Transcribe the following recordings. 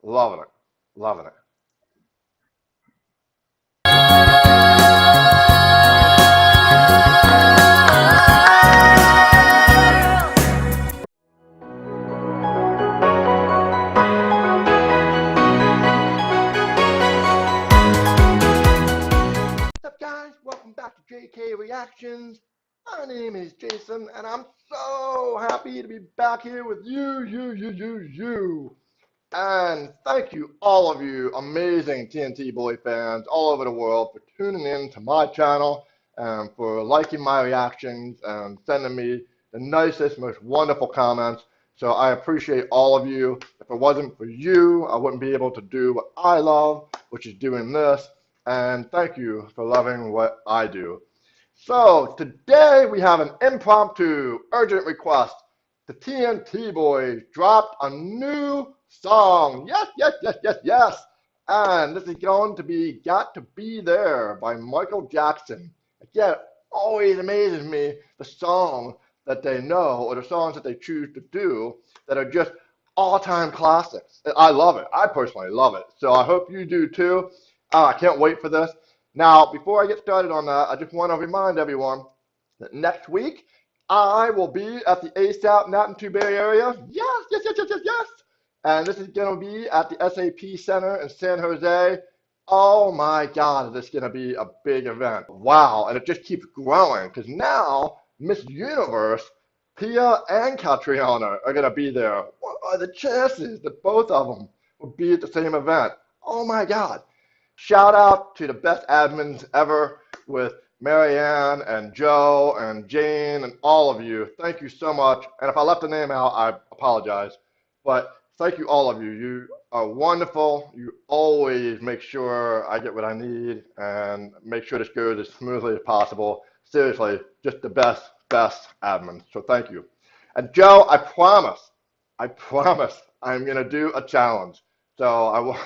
Loving it. Loving it. What's up, guys? Welcome back to JK Reactions. My name is Jason, and I'm so happy to be back here with you. And thank you, all of you amazing TNT Boy fans all over the world, for tuning in to my channel and for liking my reactions and sending me the nicest, most wonderful comments. So I appreciate all of you. If it wasn't for you, I wouldn't be able to do what I love, which is doing this. And thank you for loving what I do. So today we have an impromptu urgent request. The TNT Boys dropped a new song. Yes. And this is going to be Got to Be There by Michael Jackson. Again, always amazes me the songs that they know or the songs that they choose to do that are just all-time classics. I love it. I personally love it. So I hope you do too. I can't wait for this. Now, before I get started on that, I just want to remind everyone that next week I will be at the ASAP Mountain Bay area. Yes. And this is going to be at the SAP Center in San Jose. Oh my God, is this going to be a big event. Wow, and it just keeps growing because now Miss Universe, Pia and Catriona are going to be there. What are the chances that both of them will be at the same event? Oh my God. Shout out to the best admins ever with Marianne and Joe and Jane and all of you. Thank you so much. And if I left a name out, I apologize. But thank you, all of you. You are wonderful. You always make sure I get what I need and make sure this goes as smoothly as possible. Seriously, just the best admin. So thank you. And Joe, I promise I'm going to do a challenge. So I will.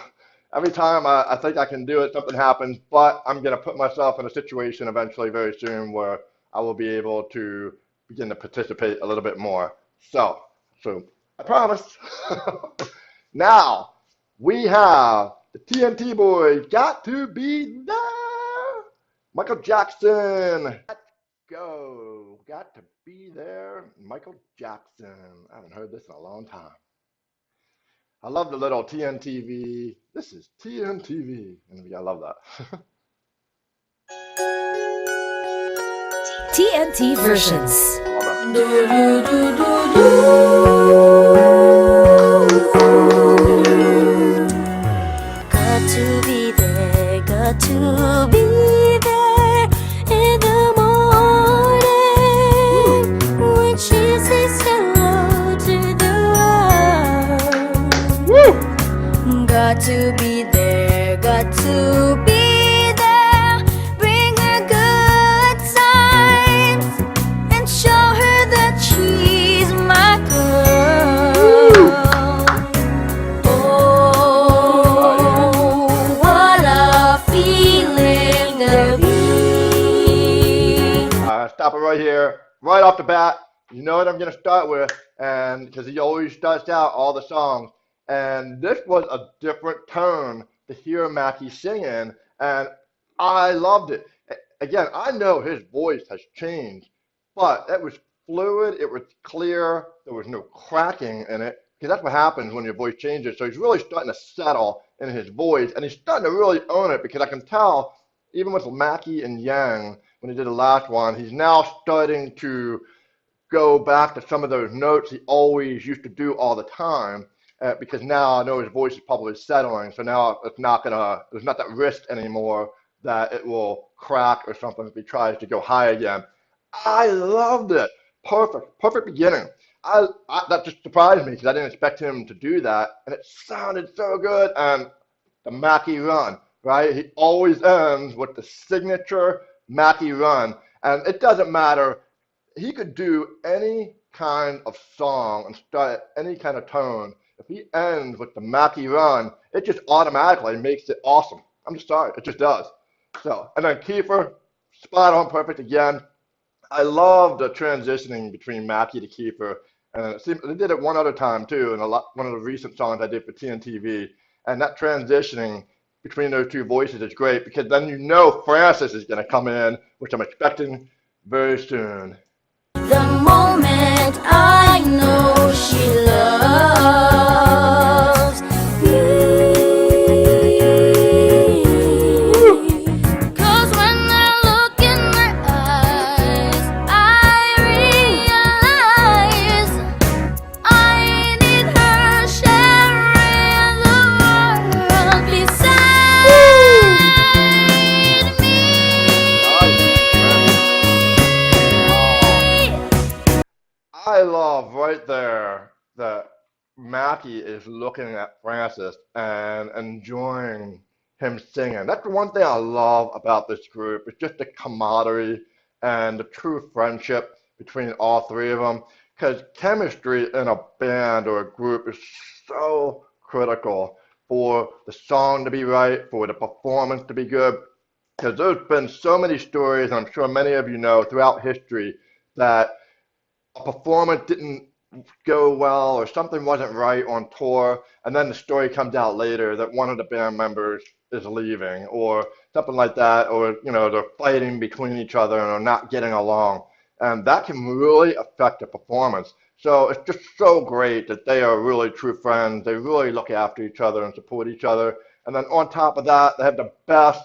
Every time I think I can do it, something happens, but I'm going to put myself in a situation eventually very soon where I will be able to begin to participate a little bit more. So I promise. Now, we have the TNT Boys, Got to Be There. Michael Jackson. Let's go. Got to Be There. Michael Jackson. I haven't heard this in a long time. I love the little TNTV. This is TNTV. And I love that. TNT Versions. Got to be there, got to be there in the morning when she says hello to the world. Woo! Got to be there, got to be there, bring her good times and show her that she's my girl. Oh, what a feeling to be. Stop it right here, right off the bat. You know what I'm going to start with, and because he always starts out all the songs. And this was a different tone to hear Mackie singing, and I loved it. Again, I know his voice has changed, but it was fluid, it was clear, there was no cracking in it, because that's what happens when your voice changes. So he's really starting to settle in his voice, and he's starting to really own it, because I can tell, even with Mackie and Yang, when he did the last one, he's now starting to go back to some of those notes he always used to do all the time. Because now I know his voice is probably settling, so now there's not that risk anymore that it will crack or something if he tries to go high again. I loved it. Perfect beginning. That just surprised me because I didn't expect him to do that, and it sounded so good. And the Mackie run, right? He always ends with the signature Mackie run, and it doesn't matter. He could do any kind of song and start at any kind of tone. If he ends with the Mackie run, it just automatically makes it awesome. I'm just sorry, it just does. So, and then Kiefer, spot on, perfect again. I love the transitioning between Mackie to Kiefer, And it seemed, they did it one other time too, and one of the recent songs I did for TNTV. And that transitioning between those two voices is great because then you know Francis is going to come in, which I'm expecting very soon. The moment I know she loves me, 'cause when I look in her eyes, I realize I need her sharing the world beside me. I love right there that Mackie is looking at Francis and enjoying him singing. That's the one thing I love about this group. It's just the camaraderie and the true friendship between all three of them. Because chemistry in a band or a group is so critical for the song to be right, for the performance to be good. Because there's been so many stories, and I'm sure many of you know throughout history, that a performance didn't go well or something wasn't right on tour, and then the story comes out later that one of the band members is leaving or something like that, or they're fighting between each other and are not getting along, and that can really affect the performance. So it's just so great that they are really true friends. They really look after each other and support each other, and then on top of that, they have the best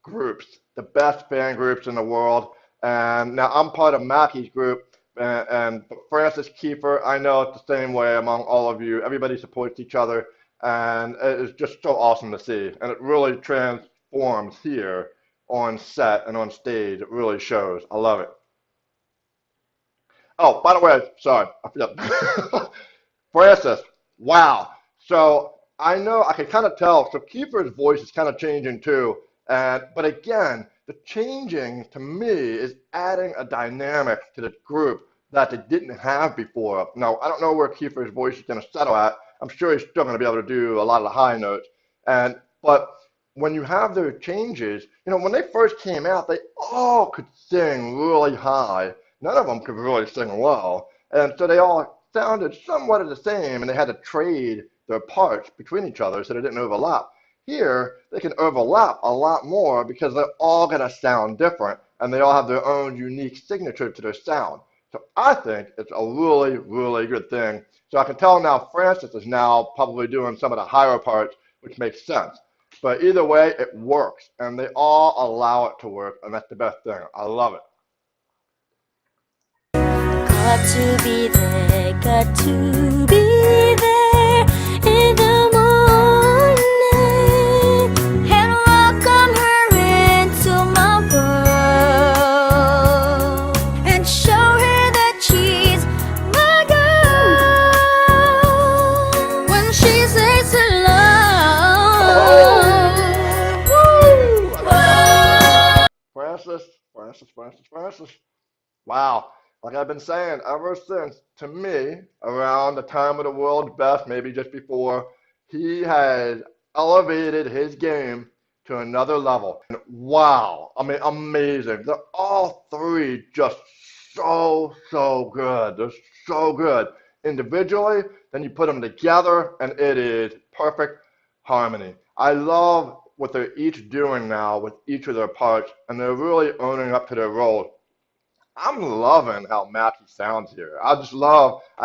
groups, the best band groups in the world. And now I'm part of Mackie's group, and Francis Kiefer, I know it's the same way among all of you. Everybody supports each other, and it is just so awesome to see. And it really transforms here on set and on stage. It really shows. I love it. Oh, by the way, sorry, I forgot. Francis, wow. So I know I can kind of tell. So Kiefer's voice is kind of changing too. But again, the changing to me is adding a dynamic to the group that they didn't have before. Now, I don't know where Kiefer's voice is going to settle at. I'm sure he's still going to be able to do a lot of the high notes. But when you have their changes, when they first came out, they all could sing really high. None of them could really sing well. And so they all sounded somewhat of the same, and they had to trade their parts between each other so they didn't overlap. Here, they can overlap a lot more because they're all going to sound different, and they all have their own unique signature to their sound. So I think it's a really, really good thing. So I can tell now Francis is now probably doing some of the higher parts, which makes sense. But either way, it works, and they all allow it to work, and that's the best thing. I love it. Got to be there, got to be there in the morning and welcome her into my world and show her that she's my girl when she says hello. Francis. Wow. Like I've been saying ever since, to me, around the time of the world's best, maybe just before, he has elevated his game to another level. And wow, I mean, amazing. They're all three just so good. They're so good. Individually, then you put them together, and it is perfect harmony. I love what they're each doing now with each of their parts, and they're really owning up to their roles. I'm loving how Mackie sounds here. I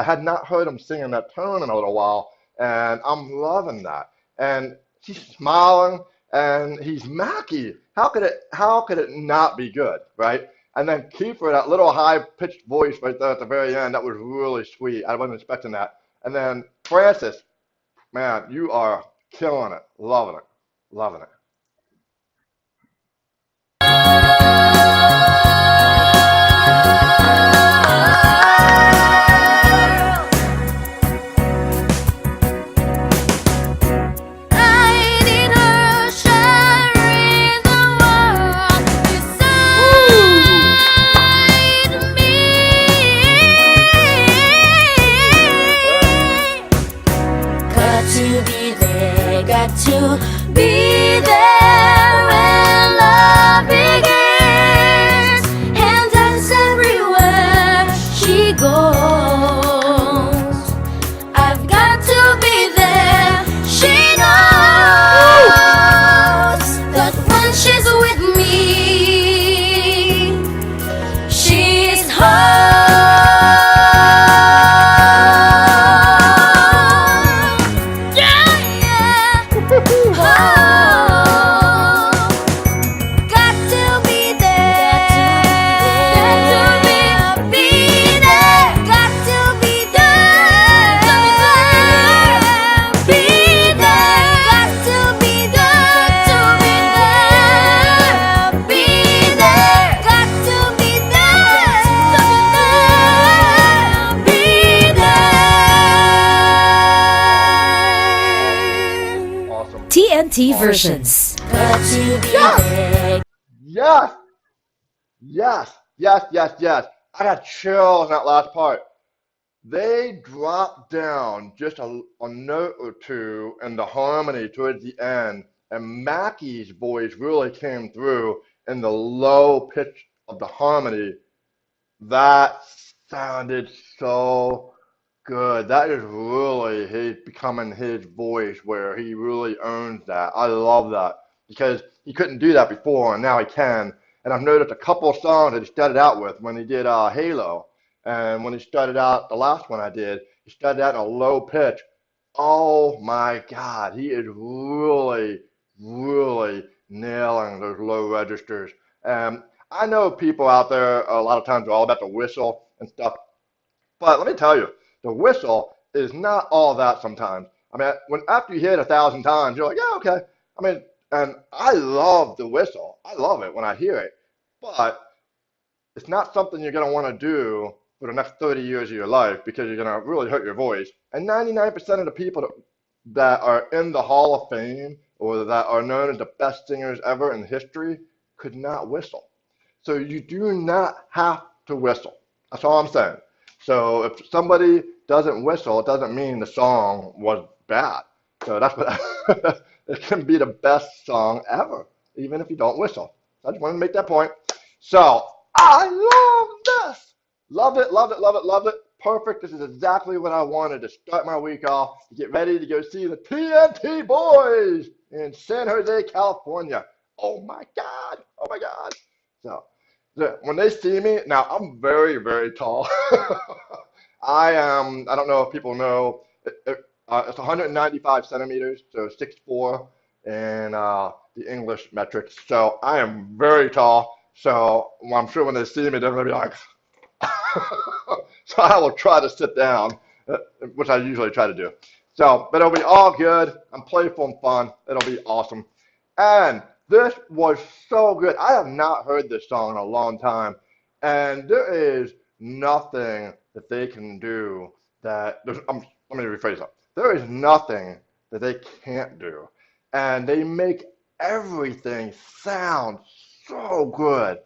had not heard him singing that tone in a little while, and I'm loving that. And he's smiling, and he's Mackie. How could it not be good, right? And then Kiefer, that little high-pitched voice right there at the very end, that was really sweet. I wasn't expecting that. And then Francis, man, you are killing it, loving it, loving it. To be there when love begins and dance everywhere she goes. TNT Versions. Yes, yes. I got chills in that last part. They dropped down just a note or two in the harmony towards the end, and Mackie's voice really came through in the low pitch of the harmony. That sounded so good. That is really his becoming his voice where he really owns that. I love that because he couldn't do that before and now he can. And I've noticed a couple of songs that he started out with when he did Halo. And when he started out, the last one I did, he started out in a low pitch. Oh my God, he is really nailing those low registers. I know people out there a lot of times are all about the whistle and stuff, but let me tell you, the whistle is not all that sometimes. I mean, when after you hit 1,000 times, you're like, yeah, okay. I mean, and I love the whistle. I love it when I hear it, but it's not something you're going to want to do for the next 30 years of your life because you're going to really hurt your voice. And 99% of the people that are in the Hall of Fame or that are known as the best singers ever in history could not whistle. So you do not have to whistle. That's all I'm saying. So if somebody doesn't whistle, it doesn't mean the song was bad. So that's what it can be the best song ever, even if you don't whistle. I just wanted to make that point. So I love this. Love it. Perfect. This is exactly what I wanted to start my week off, to get ready to go see the TNT Boys in San Jose, California. Oh my God. So when they see me, now I'm very tall. I don't know if people know, it's 195 centimeters, so 6'4" in the English metrics. So I am very tall. So I'm sure when they see me, they're going to be like, so I will try to sit down, which I usually try to do. So, but it'll be all good. I'm playful and fun. It'll be awesome. And this was so good. I have not heard this song in a long time. And there is nothing that they can do let me rephrase that. There is nothing that they can't do. And they make everything sound so good,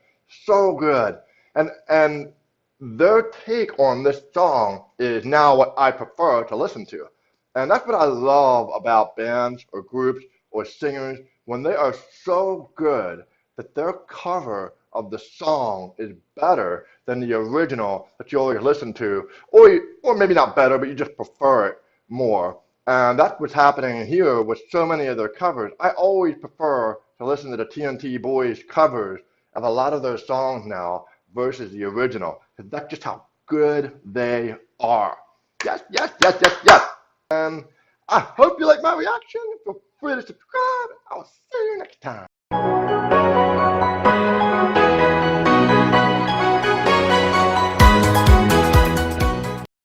so good. And their take on this song is now what I prefer to listen to. And that's what I love about bands or groups or singers when they are so good that their cover of the song is better than the original that you always listen to, or maybe not better, but you just prefer it more. And that's what's happening here with so many of their covers. I always prefer to listen to the TNT Boys covers of a lot of their songs now versus the original, because that's just how good they are. Yes. And I hope you like my reaction. Feel free to subscribe. I'll see you next time.